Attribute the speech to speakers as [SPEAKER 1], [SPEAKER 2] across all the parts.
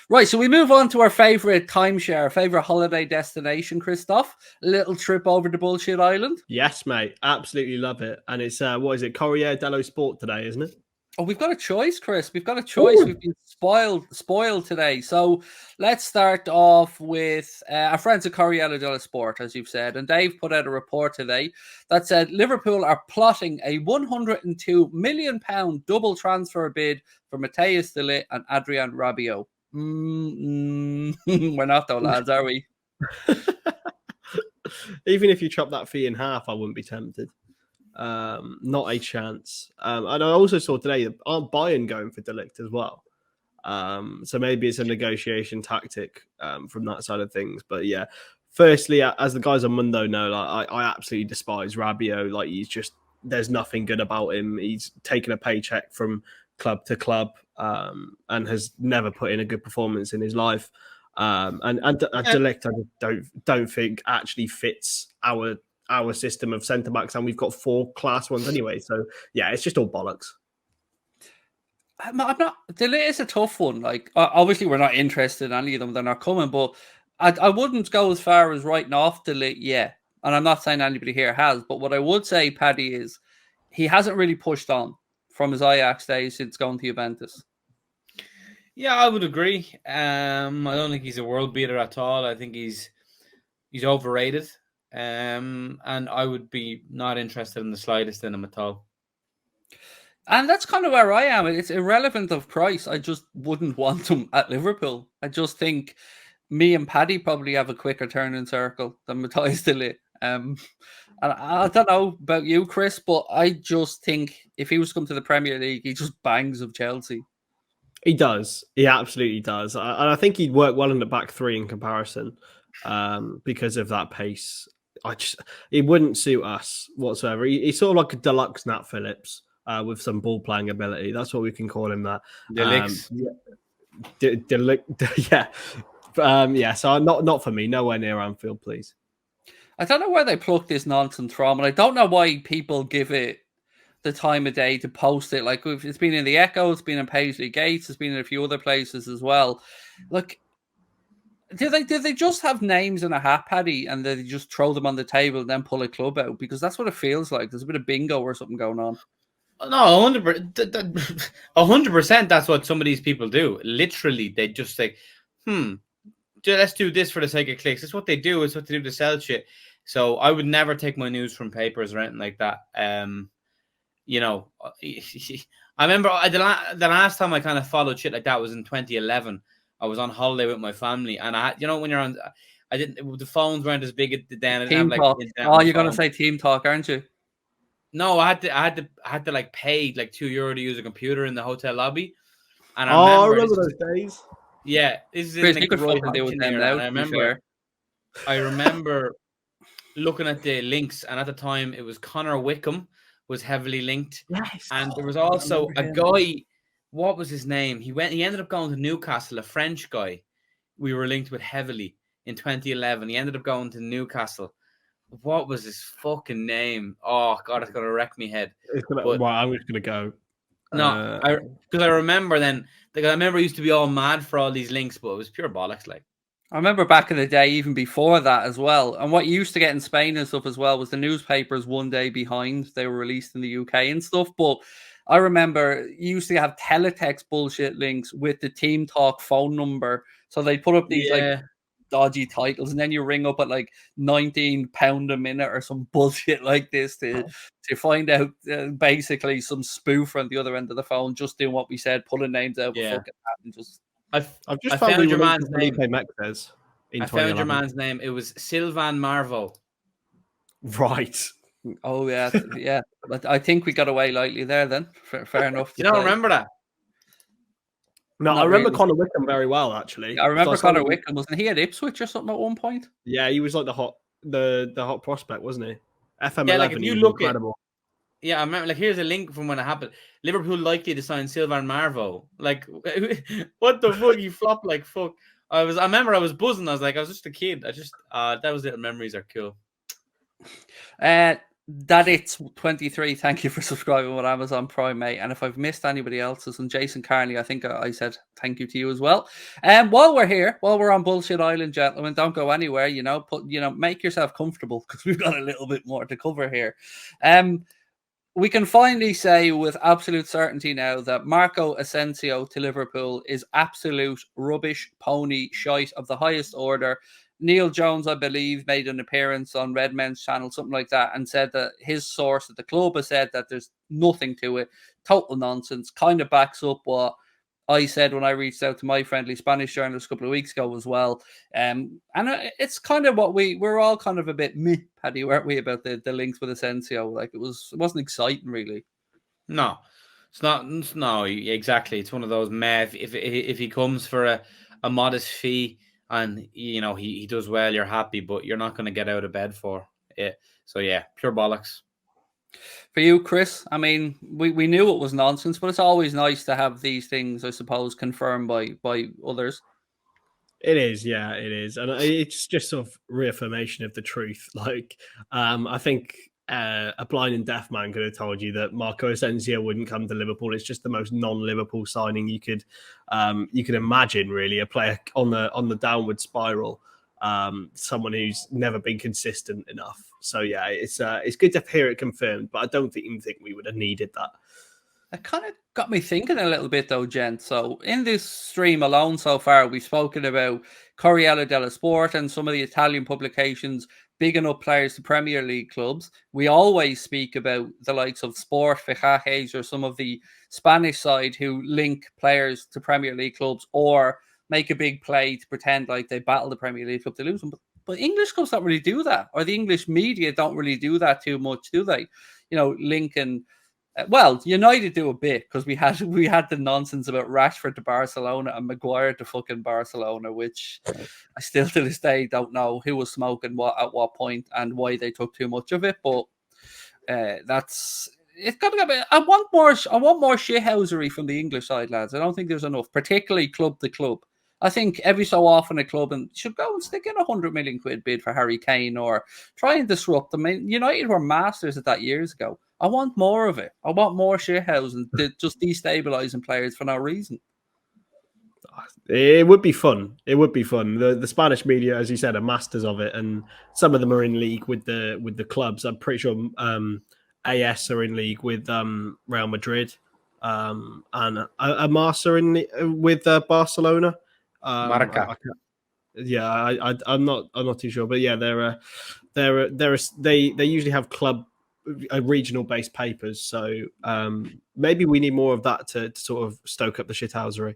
[SPEAKER 1] Right, so we move on to our favourite timeshare, favourite holiday destination, Christoph. A little trip over to Bullshit Island.
[SPEAKER 2] Yes, mate. Absolutely love it. And it's, what is it? Corriere dello Sport today, isn't it?
[SPEAKER 1] Oh, we've got a choice, Chris. We've got a choice.
[SPEAKER 2] Ooh.
[SPEAKER 1] We've been spoiled today. So let's start off with our friends at Corriere dello Sport, as you've said. And Dave put out a report today that said Liverpool are plotting a £102 million double transfer bid for Matthijs de Ligt and Adrien Rabiot. We're not though, lads, are we?
[SPEAKER 2] Even if you chop that fee in half, I wouldn't be tempted. Not a chance. And I also saw today that aren't Bayern going for de Ligt as well. So maybe it's a negotiation tactic from that side of things. But yeah, firstly, as the guys on Mundo know, like I absolutely despise Rabiot. Like there's nothing good about him. He's taken a paycheck from club to club and has never put in a good performance in his life. And de Ligt, I don't think actually fits our system of centre backs, and we've got 4 class ones anyway. So yeah, it's just all bollocks.
[SPEAKER 1] I'm not. De Ligt is a tough one. Like obviously, we're not interested in any of them. They're not coming, but I wouldn't go as far as writing off de Ligt yet. And I'm not saying anybody here has, but what I would say, Paddy, is he hasn't really pushed on from his Ajax days since going to Juventus.
[SPEAKER 3] Yeah, I would agree. I don't think he's a world beater at all. I think he's overrated. And I would be not interested in the slightest in him at all.
[SPEAKER 1] And that's kind of where I am. It's irrelevant of price. I just wouldn't want him at Liverpool. I just think me and Paddy probably have a quicker turning circle than Matthijs de Ligt. And I don't know about you, Chris, but I just think if he was to come to the Premier League, he just bangs of Chelsea.
[SPEAKER 2] He does. He absolutely does. And I think he'd work well in the back three in comparison because of that pace. It wouldn't suit us whatsoever. He's sort of like a deluxe Nat Phillips with some ball playing ability. That's what we can call him. That yeah. So not for me. Nowhere near Anfield, please.
[SPEAKER 1] I don't know where they plucked this nonsense from, and I don't know why people give it the time of day to post it. Like it's been in the Echo, it's been in Paisley Gates, it's been in a few other places as well. Look. Did they just have names in a hat, Paddy, and they just throw them on the table and then pull a club out? Because that's what it feels like. There's a bit of bingo or something going on.
[SPEAKER 3] No, 100%. That's what some of these people do. Literally, they just say, let's do this for the sake of clicks. It's what they do. It's what they do to sell shit. So I would never take my news from papers or anything like that. You know, I remember the last time I kind of followed shit like that was in 2011. I was on holiday with my family, and I, when you're on, the phones weren't as big then.
[SPEAKER 1] Team Talk. Oh, you're gonna say Team Talk, aren't you?
[SPEAKER 3] No, I had to like pay like €2 to use a computer in the hotel lobby. And
[SPEAKER 2] I remember those days.
[SPEAKER 3] Yeah, this is
[SPEAKER 1] Chris, you could fucking do with them now.
[SPEAKER 3] I remember looking at the links, and at the time it was Connor Wickham was heavily linked, and there was also a guy. What was his name? He ended up going to Newcastle, a French guy we were linked with heavily in 2011. He ended up going to Newcastle. What was his fucking name? Oh, God, it's going to wreck me head.
[SPEAKER 2] I'm just going to go.
[SPEAKER 3] No, because I remember then, I remember I used to be all mad for all these links, but it was pure bollocks. Like,
[SPEAKER 1] I remember back in the day, even before that as well. And what you used to get in Spain and stuff as well was the newspapers one day behind. They were released in the UK and stuff, but I remember you used to have teletext bullshit links with the Team Talk phone number. So they put up these like dodgy titles, and then you ring up at like £19 a minute or some bullshit like this to find out basically some spoof on the other end of the phone, just doing what we said, pulling names out. And just
[SPEAKER 3] I've just found your man's name.
[SPEAKER 2] I
[SPEAKER 3] found your man's name. It was Sylvain Marveau.
[SPEAKER 2] Right.
[SPEAKER 1] Oh yeah, yeah. But I think we got away lightly there. Then fair enough.
[SPEAKER 3] You don't remember that?
[SPEAKER 2] No, I remember Connor Wickham very well. Actually,
[SPEAKER 1] I remember Connor Wickham. Wasn't he at Ipswich or something at one point?
[SPEAKER 2] Yeah, he was like the hot prospect, wasn't he? FM11.
[SPEAKER 3] Yeah, like if you look incredible. I remember. Like here's a link from when it happened. Liverpool likely to sign Sylvain Marveau. Like, what the fuck? He flopped like fuck. I remember I was buzzing. I was just a kid. Those little memories are cool.
[SPEAKER 1] That it's 23. Thank you for subscribing with Amazon Prime, mate. And if I've missed anybody else's, and Jason Carney, I think I said thank you to you as well. And while we're here, while we're on Bullshit Island, gentlemen, don't go anywhere. Make yourself comfortable because we've got a little bit more to cover here. We can finally say with absolute certainty now that Marco Asensio to Liverpool is absolute rubbish, pony, shite of the highest order. Neil Jones, I believe, made an appearance on Redmen's channel, something like that, and said that his source at the club has said that there's nothing to it. Total nonsense. Kind of backs up what I said when I reached out to my friendly Spanish journalist a couple of weeks ago as well. And it's kind of what we're all kind of a bit meh, Paddy, weren't we, about the links with Asensio? Like it wasn't exciting really.
[SPEAKER 3] No, it's not. No, exactly. It's one of those meh. If he comes for a modest fee and he does well, you're happy, but you're not going to get out of bed for it. So yeah, pure bollocks.
[SPEAKER 1] For you, Chris, I mean, we knew it was nonsense, but it's always nice to have these things, I suppose, confirmed by others.
[SPEAKER 2] It is, yeah, it is, and it's just sort of reaffirmation of the truth. Like, I think a blind and deaf man could have told you that Marco Asensio wouldn't come to Liverpool. It's just the most non-Liverpool signing you could imagine. Really, a player on the downward spiral, someone who's never been consistent enough. So yeah, it's good to hear it confirmed, but I don't think we would have needed that.
[SPEAKER 1] It kind of got me thinking a little bit, though, gent. So in this stream alone so far, we've spoken about Corriere dello Sport and some of the Italian publications bigging up players to Premier League clubs. We always speak about the likes of Sport, Fichajes, or some of the Spanish side who link players to Premier League clubs or make a big play to pretend like they battle the Premier League club to lose them. But English clubs don't really do that, or the English media don't really do that too much, do they? Linking... Well, United do a bit because we had the nonsense about Rashford to Barcelona and Maguire to fucking Barcelona, which I still to this day don't know who was smoking what at what point and why they took too much of it. But it's got to be. I want more shithousery from the English side, lads. I don't think there's enough, particularly club to club. I think every so often a club should go and stick in £100 million bid for Harry Kane or try and disrupt them. I mean, United were masters at that years ago. I want more of it. I want more shithousing, just destabilising players for no reason.
[SPEAKER 2] It would be fun. It would be fun. The Spanish media, as you said, are masters of it, and some of them are in league with the clubs. I'm pretty sure AS are in league with Real Madrid, and Marca with Barcelona.
[SPEAKER 3] Marca.
[SPEAKER 2] I'm not too sure, but yeah, they usually have club regional based papers, so maybe we need more of that to sort of stoke up the shithousery.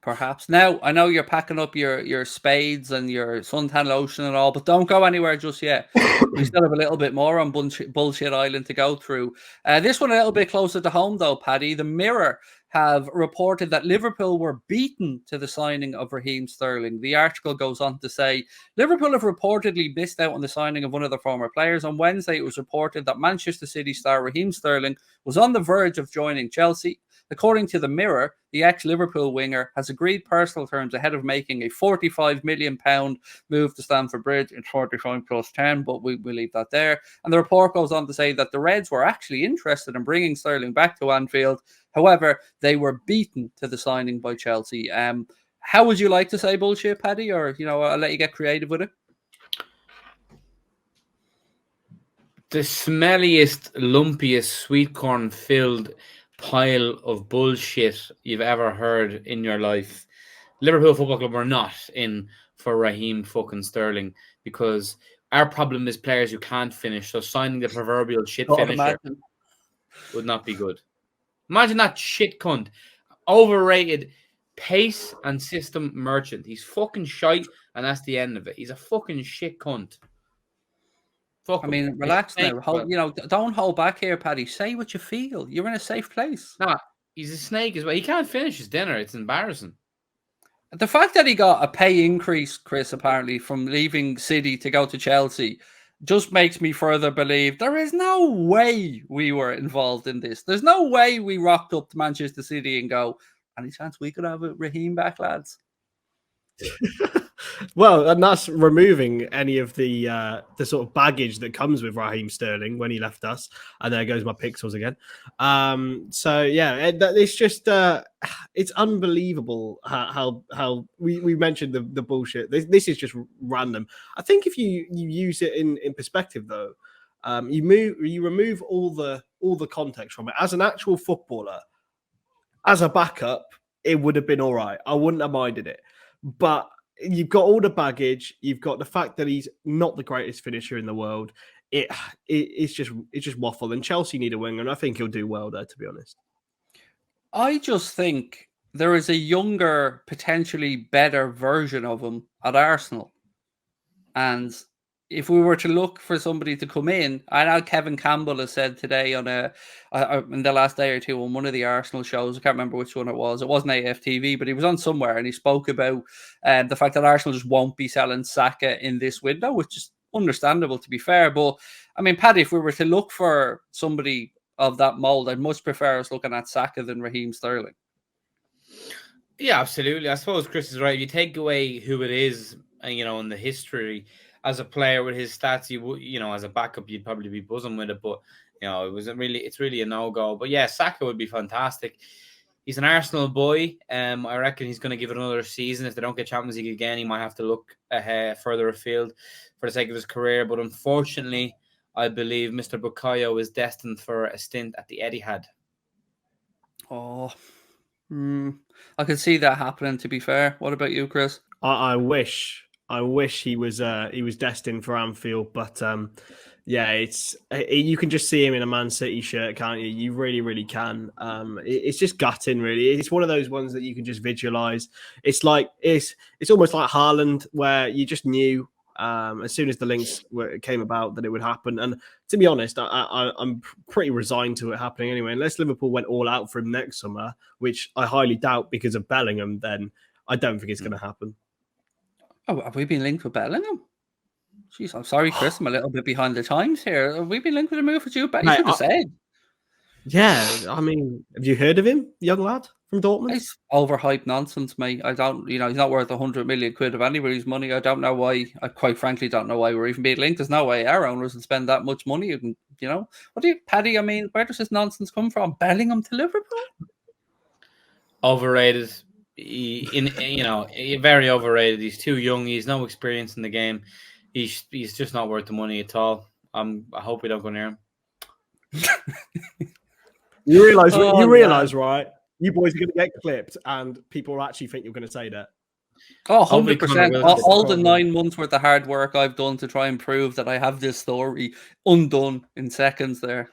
[SPEAKER 1] Perhaps. Now, I know you're packing up your spades and your suntan lotion and all, but don't go anywhere just yet. We still have a little bit more on Bullshit Island to go through. This one a little bit closer to home, though, Paddy. The Mirror have reported that Liverpool were beaten to the signing of Raheem Sterling. The article goes on to say, Liverpool have reportedly missed out on the signing of one of their former players. On Wednesday, it was reported that Manchester City star Raheem Sterling was on the verge of joining Chelsea. According to the Mirror, the ex-Liverpool winger has agreed personal terms ahead of making a £45 million move to Stamford Bridge in 45 plus 10, but we'll leave that there. And the report goes on to say that the Reds were actually interested in bringing Sterling back to Anfield. However, they were beaten to the signing by Chelsea. How would you like to say bullshit, Paddy? Or, I'll let you get creative with it.
[SPEAKER 3] The smelliest, lumpiest, sweet corn-filled pile of bullshit you've ever heard in your life. Liverpool Football Club are not in for Raheem fucking Sterling because our problem is players who can't finish. So signing the proverbial shit finisher would not be good. Imagine that shit cunt. Overrated pace and system merchant. He's fucking shite, and that's the end of it. He's a fucking shit cunt.
[SPEAKER 1] I mean, relax now. Don't hold back here, Paddy. Say what you feel. You're in a safe place.
[SPEAKER 3] Nah, he's a snake as well. He can't finish his dinner. It's embarrassing.
[SPEAKER 1] The fact that he got a pay increase, Chris, apparently, from leaving City to go to Chelsea, just makes me further believe there is no way we were involved in this. There's no way we rocked up to Manchester City and go, any chance we could have a Raheem back, lads?
[SPEAKER 2] Well, and that's removing any of the sort of baggage that comes with Raheem Sterling when he left us. And there goes my pixels again. So yeah, it's just it's unbelievable how we mentioned the bullshit. This is just random. I think if you use it in perspective though, you remove all the context from it. As an actual footballer, as a backup, it would have been all right. I wouldn't have minded it, but you've got all the baggage. You've got the fact that he's not the greatest finisher in the world. It's just waffle. And Chelsea need a winger, and I think he'll do well there. To be honest,
[SPEAKER 1] I just think there is a younger, potentially better version of him at Arsenal, and if we were to look for somebody to come in, I know Kevin Campbell has said today on in the last day or two on one of the Arsenal shows, I can't remember which one it was. It wasn't AFTV, but he was on somewhere and he spoke about the fact that Arsenal just won't be selling Saka in this window, which is understandable to be fair. But I mean, Paddy, if we were to look for somebody of that mold, I'd much prefer us looking at Saka than Raheem Sterling.
[SPEAKER 3] Yeah, absolutely. I suppose Chris is right. If you take away who it is, in the history as a player with his stats, as a backup, you'd probably be buzzing with it. But it's really a no-go. But yeah, Saka would be fantastic. He's an Arsenal boy. I reckon he's going to give it another season. If they don't get Champions League again, he might have to look further afield for the sake of his career. But unfortunately, I believe Mr. Bukayo is destined for a stint at the Etihad.
[SPEAKER 1] Oh, I could see that happening, to be fair. What about you, Chris?
[SPEAKER 2] I wish he was destined for Anfield, but yeah, you can just see him in a Man City shirt, can't you? You really, really can. It's just gutting, really. It's one of those ones that you can just visualize. It's almost like Haaland, where you just knew as soon as the links came about that it would happen. And to be honest, I'm pretty resigned to it happening anyway. Unless Liverpool went all out for him next summer, which I highly doubt because of Bellingham, then I don't think it's going to happen.
[SPEAKER 1] Oh, have we been linked with Bellingham? Jeez, I'm sorry, Chris. I'm a little bit behind the times here. Have we been linked with a move for Juve? You should have said.
[SPEAKER 2] Yeah, I mean, have you heard of him, young lad from Dortmund?
[SPEAKER 1] It's overhyped nonsense, mate. I don't, he's not worth 100 million quid of anybody's money. I don't know why. I quite frankly don't know why we're even being linked. There's no way our owners would spend that much money. What do you, Paddy? I mean, where does this nonsense come from? Bellingham to Liverpool?
[SPEAKER 3] Overrated. Very overrated. He's too young. He's no experience in the game. He's just not worth the money at all. I hope we don't go near him.
[SPEAKER 2] You realize, right? You boys are going to get clipped, and people will actually think you're going to say that.
[SPEAKER 1] Oh, 100%. All the 9 months worth of hard work I've done to try and prove that I have this story undone in seconds there.